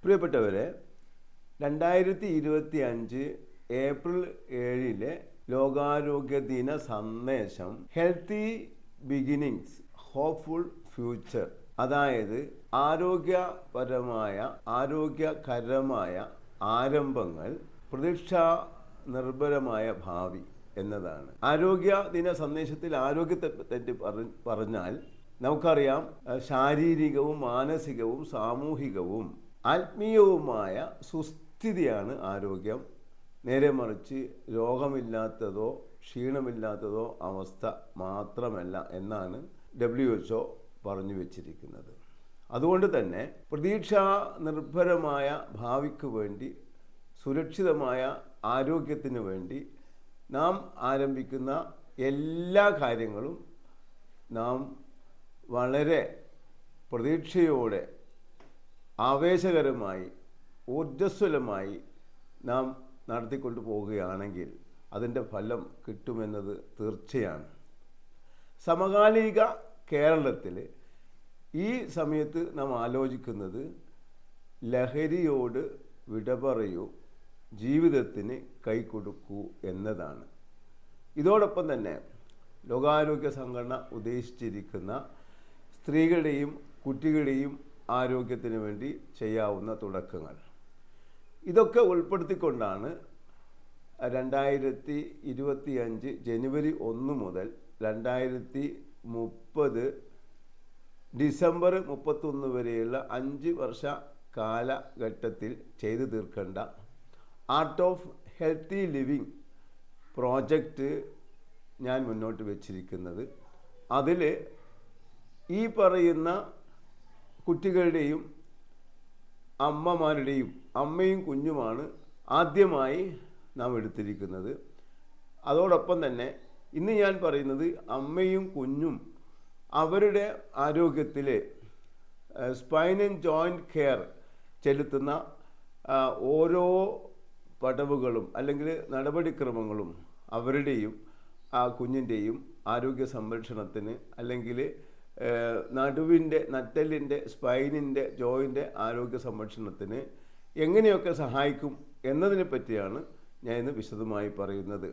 പ്രിയപ്പെട്ടവരെ, 2025 ഏപ്രിൽ 7 ലോകാരോഗ്യ ദിന സന്ദേശം ഹെൽത്തി ബിഗിനിങ്സ് ഹോപ്പ്ഫുൾ ഫ്യൂച്ചർ, അതായത് ആരോഗ്യകരമായ ആരംഭങ്ങൾ, പ്രതീക്ഷാ നിർഭരമായ ഭാവി എന്നതാണ്. ആരോഗ്യ ദിന സന്ദേശത്തിൽ ആരോഗ്യത്തെ പറ്റി പറഞ്ഞാൽ നമുക്കറിയാം, ശാരീരികവും മാനസികവും സാമൂഹികവും ആത്മീയവുമായ സുസ്ഥിതിയാണ് ആരോഗ്യം. നേരെ മറിച്ച് രോഗമില്ലാത്തതോ ക്ഷീണമില്ലാത്തതോ അവസ്ഥ മാത്രമല്ല എന്നാണ് WHO പറഞ്ഞു വച്ചിരിക്കുന്നത്. അതുകൊണ്ട് തന്നെ പ്രതീക്ഷാ നിർഭരമായ ഭാവിക്ക് വേണ്ടി, സുരക്ഷിതമായ ആരോഗ്യത്തിന് വേണ്ടി നാം ആരംഭിക്കുന്ന എല്ലാ കാര്യങ്ങളും നാം വളരെ പ്രതീക്ഷയോടെ, ആവേശകരമായി, ഊർജ്ജസ്വലമായി നാം നടത്തിക്കൊണ്ടു പോവുകയാണെങ്കിൽ അതിൻ്റെ ഫലം കിട്ടുമെന്നത് തീർച്ചയാണ്. സമകാലിക കേരളത്തിൽ ഈ സമയത്ത് നാം ആലോചിക്കുന്നത് ലഹരിയോട് വിട പറയൂ, ജീവിതത്തിന് കൈകൊടുക്കൂ എന്നതാണ്. ഇതോടൊപ്പം തന്നെ ലോകാരോഗ്യ സംഘടന ഉദ്ദേശിച്ചിരിക്കുന്ന സ്ത്രീകളുടെയും കുട്ടികളുടെയും ആരോഗ്യത്തിന് വേണ്ടി ചെയ്യാവുന്ന തുടക്കങ്ങൾ, ഇതൊക്കെ ഉൾപ്പെടുത്തിക്കൊണ്ടാണ് 2025 ജനുവരി 1 മുതൽ 2030 ഡിസംബർ 31 വരെയുള്ള 5 വർഷ കാലഘട്ടത്തിൽ ചെയ്തു തീർക്കേണ്ട art of healthy living project ഞാൻ മുന്നോട്ട് വച്ചിരിക്കുന്നത്. അതിൽ ഈ പറയുന്ന കുട്ടികളുടെയും അമ്മമാരുടെയും, അമ്മയും കുഞ്ഞുമാണ് ആദ്യമായി നാം എടുത്തിരിക്കുന്നത്. അതോടൊപ്പം തന്നെ ഇന്ന് ഞാൻ പറയുന്നത് അമ്മയും കുഞ്ഞും അവരുടെ ആരോഗ്യത്തിൽ സ്പൈൻ ആൻഡ് ജോയിൻറ്റ് കെയർ ചെലുത്തുന്ന ഓരോ പടവുകളും അല്ലെങ്കിൽ നടപടിക്രമങ്ങളും അവരുടെയും ആ കുഞ്ഞിൻ്റെയും ആരോഗ്യ സംരക്ഷണത്തിന്, അല്ലെങ്കിൽ നടുവിൻ്റെ, നട്ടെല്ലിൻ്റെ, സ്പൈനിൻ്റെ, ജോയിൻ്റെ ആരോഗ്യ സംരക്ഷണത്തിന് എങ്ങനെയൊക്കെ സഹായിക്കും എന്നതിനെ പറ്റിയാണ് ഞാൻ ഇന്ന് വിശദമായി പറയുന്നത്.